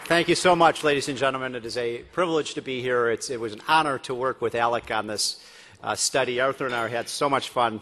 Thank you so much, ladies and gentlemen. It is a privilege to be here. It was an honor to work with Alec on this study. Arthur and I had so much fun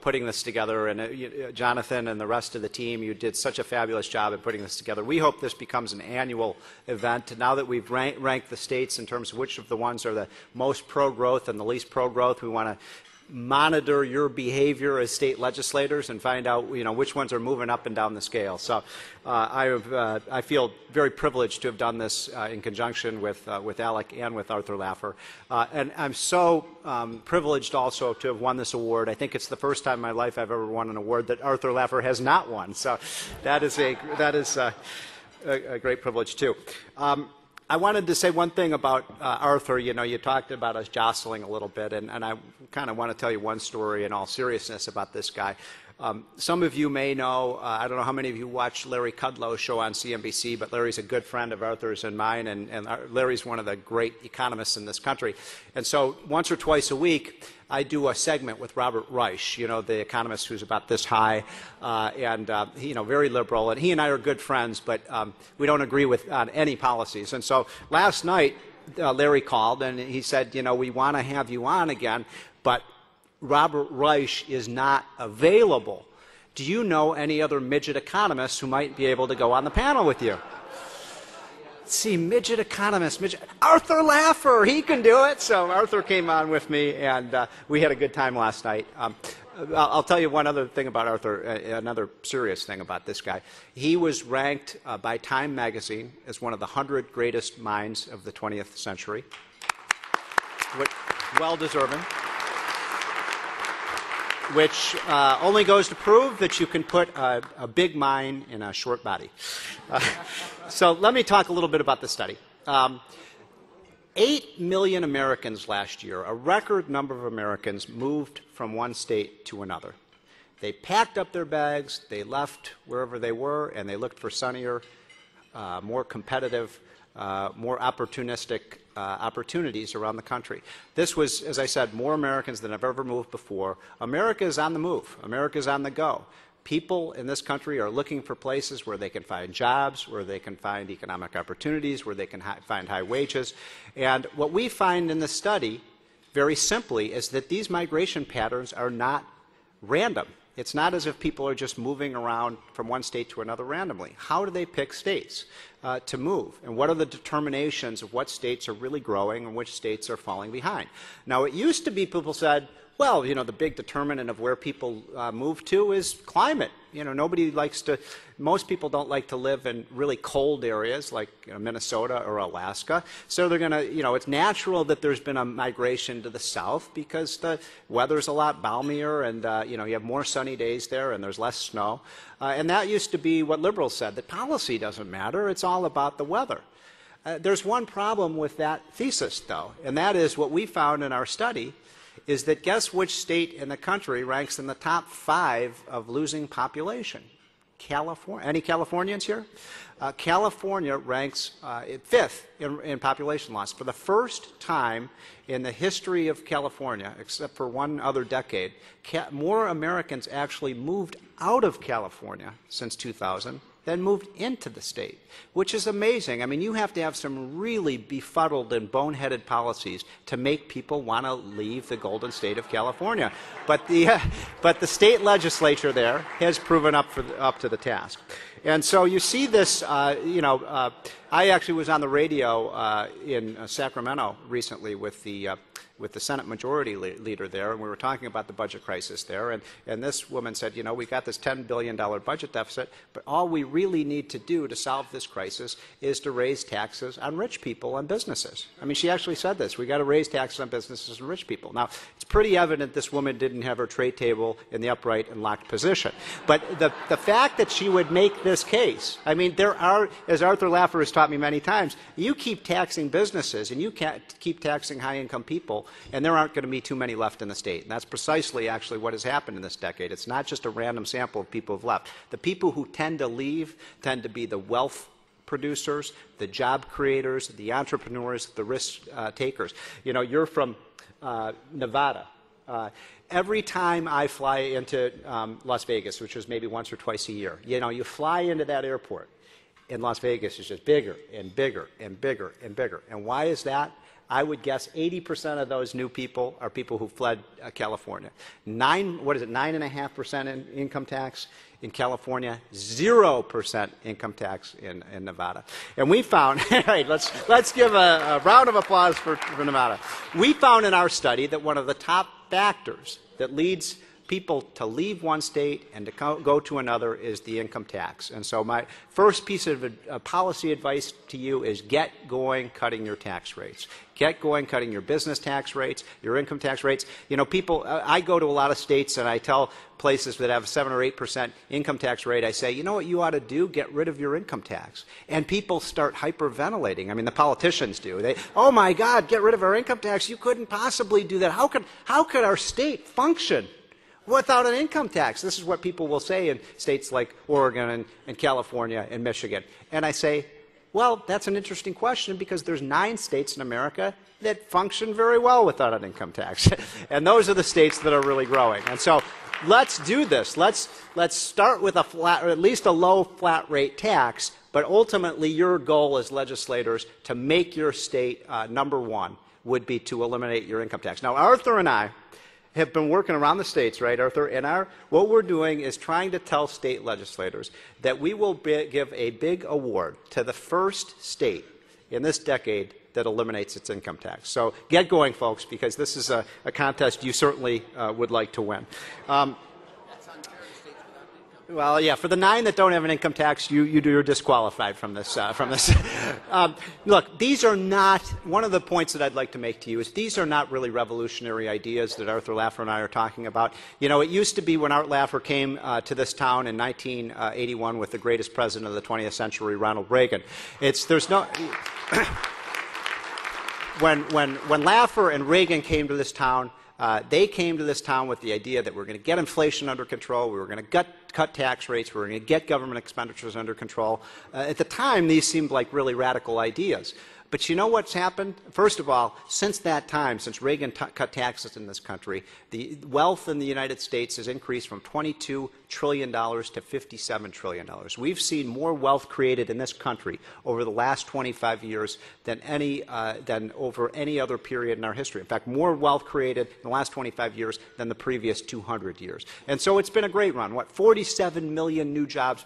putting this together, and Jonathan and the rest of the team, you did such a fabulous job at putting this together. We hope this becomes an annual event. Now that we've ranked the states in terms of which of the ones are the most pro-growth and the least pro-growth, we want to monitor your behavior as state legislators and find out, which ones are moving up and down the scale. So I feel very privileged to have done this in conjunction with Alec and with Arthur Laffer. And I'm so privileged also to have won this award. I think it's the first time in my life I've ever won an award that Arthur Laffer has not won. So that is a great privilege too. I wanted to say one thing about Arthur. You talked about us jostling a little bit, and I kind of want to tell you one story in all seriousness about this guy. Some of you may know, I don't know how many of you watch Larry Kudlow's show on CNBC, but Larry's a good friend of Arthur's and mine, and Larry's one of the great economists in this country. And so once or twice a week, I do a segment with Robert Reich, the economist who's about this high, and he, very liberal. And he and I are good friends, but we don't agree on any policies. And so last night, Larry called and he said, we want to have you on again, but Robert Reich is not available. Do you know any other midget economists who might be able to go on the panel with you? Let's see, midget economist, Arthur Laffer, he can do it. So Arthur came on with me, and we had a good time last night. I'll tell you one other thing about Arthur, another serious thing about this guy. He was ranked by Time magazine as one of the 100 greatest minds of the 20th century. Well-deserving. Which only goes to prove that you can put a big mind in a short body. So let me talk a little bit about the study. 8 million Americans last year, a record number of Americans, moved from one state to another. They packed up their bags, they left wherever they were, and they looked for sunnier, more competitive, more opportunistic opportunities around the country. This was, as I said, more Americans than have ever moved before. America is on the move. America is on the go. People in this country are looking for places where they can find jobs, where they can find economic opportunities, where they can find high wages. And what we find in the study, very simply, is that these migration patterns are not random. It's not as if people are just moving around from one state to another randomly. How do they pick states to move? And what are the determinations of what states are really growing and which states are falling behind? Now, it used to be people said, well, the big determinant of where people move to is climate. Most people don't like to live in really cold areas like Minnesota or Alaska. So they're going to, it's natural that there's been a migration to the south because the weather's a lot balmier and, you have more sunny days there and there's less snow. And that used to be what liberals said, that policy doesn't matter, it's all about the weather. There's one problem with that thesis, though, and that is what we found in our study is that guess which state in the country ranks in the top 5 of losing population? California. Any Californians here? California ranks 5th in population loss. For the first time in the history of California, except for one other decade, more Americans actually moved out of California since 2000 than moved into the state, which is amazing. I mean, you have to have some really befuddled and boneheaded policies to make people want to leave the golden state of California. But the state legislature there has proven up to the task. And so you see this, I actually was on the radio in Sacramento recently with the Senate Majority Leader there, and we were talking about the budget crisis there, and this woman said, we got this $10 billion budget deficit, but all we really need to do to solve this crisis is to raise taxes on rich people and businesses. I mean, she actually said this, we got to raise taxes on businesses and rich people. Now, it's pretty evident this woman didn't have her tray table in the upright and locked position. But the fact that she would make this case, I mean, there are, as Arthur Laffer has taught me many times, you keep taxing businesses and you can't keep taxing high-income people, and there aren't going to be too many left in the state. And that's precisely actually what has happened in this decade. It's not just a random sample of people who've left. The people who tend to leave tend to be the wealth producers, the job creators, the entrepreneurs, the risk takers. You're from Nevada. Every time I fly into Las Vegas, which is maybe once or twice a year, you fly into that airport, in Las Vegas is just bigger and bigger and bigger and bigger. And why is that? I would guess 80% of those new people are people who fled California. 9.5% in income tax in California, 0% income tax in Nevada. And we found, all right, let's give a round of applause for Nevada. We found in our study that one of the top factors that leads people to leave one state and to go to another is the income tax. And so my first piece of policy advice to you is get going cutting your tax rates. Get going cutting your business tax rates, your income tax rates. You know, people, I go to a lot of states and I tell places that have a 7 or 8% income tax rate, I say, you know what you ought to do? Get rid of your income tax. And people start hyperventilating. I mean, the politicians do. They, oh my God, get rid of our income tax. You couldn't possibly do that. How could our state function without an income tax? This is what people will say in states like Oregon and California and Michigan. And I say, well, that's an interesting question because there's 9 states in America that function very well without an income tax. And those are the states that are really growing. And so let's do this. Let's start with a flat, or at least a low flat rate tax, but ultimately your goal as legislators to make your state number one would be to eliminate your income tax. Now, Arthur and I have been working around the states, right, Arthur? And what we're doing is trying to tell state legislators that we will give a big award to the first state in this decade that eliminates its income tax. So get going, folks, because this is a contest you certainly would like to win. Well, yeah, for the 9 that don't have an income tax, you're disqualified from this. Look, these are not, one of the points that I'd like to make to you is these are not really revolutionary ideas that Arthur Laffer and I are talking about. You know, it used to be when Art Laffer came to this town in 1981 with the greatest president of the 20th century, Ronald Reagan. There's no... When Laffer and Reagan came to this town, they came to this town with the idea that we're going to get inflation under control, we were going to cut tax rates, we were going to get government expenditures under control. At the time, these seemed like really radical ideas. But you know what's happened? First of all, since that time, since Reagan cut taxes in this country, the wealth in the United States has increased from $22 trillion to $57 trillion. We've seen more wealth created in this country over the last 25 years than over any other period in our history. In fact, more wealth created in the last 25 years than the previous 200 years. And so it's been a great run. 47 million new jobs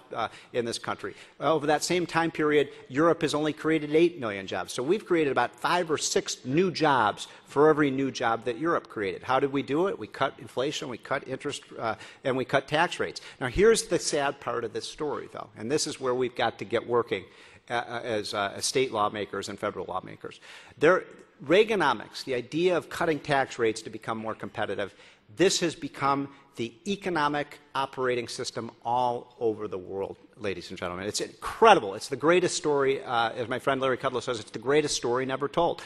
in this country. Over that same time period, Europe has only created 8 million jobs. So we've created about 5 or 6 new jobs for every new job that Europe created. How did we do it? We cut inflation, we cut interest, and we cut tax rates. Now, here's the sad part of this story, though, and this is where we've got to get working as state lawmakers and federal lawmakers. Reaganomics, the idea of cutting tax rates to become more competitive, this has become the economic operating system all over the world, ladies and gentlemen. It's incredible. It's the greatest story, as my friend Larry Kudlow says, it's the greatest story never told.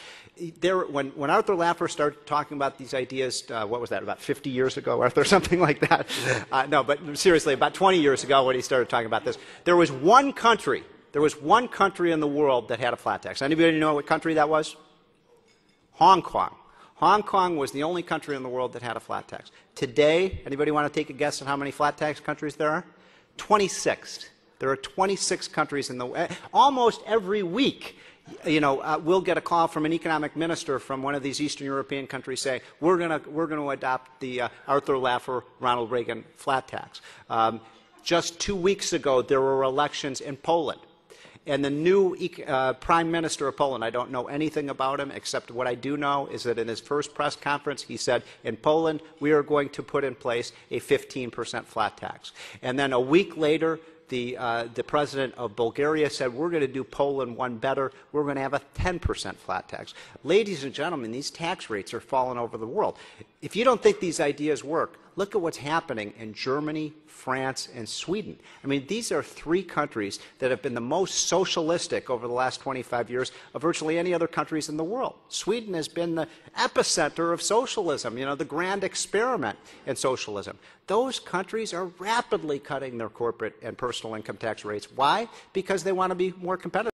When Arthur Laffer started talking about these ideas, what was that, about 50 years ago, Arthur, something like that? No, but seriously, about 20 years ago when he started talking about this, there was one country in the world that had a flat tax. Anybody know what country that was? Hong Kong. Hong Kong was the only country in the world that had a flat tax. Today, anybody want to take a guess on how many flat tax countries there are? 26. There are 26 countries in the world. Almost every week, we'll get a call from an economic minister from one of these Eastern European countries saying, we're going to adopt the Arthur Laffer, Ronald Reagan flat tax. Just 2 weeks ago, there were elections in Poland. And the new Prime Minister of Poland, I don't know anything about him, except what I do know is that in his first press conference, he said, in Poland, we are going to put in place a 15% flat tax. And then a week later, the president of Bulgaria said, we're going to do Poland one better. We're going to have a 10% flat tax. Ladies and gentlemen, these tax rates are falling over the world. If you don't think these ideas work, look at what's happening in Germany, France, and Sweden. I mean, these are 3 countries that have been the most socialistic over the last 25 years of virtually any other countries in the world. Sweden has been the epicenter of socialism, the grand experiment in socialism. Those countries are rapidly cutting their corporate and personal income tax rates. Why? Because they want to be more competitive.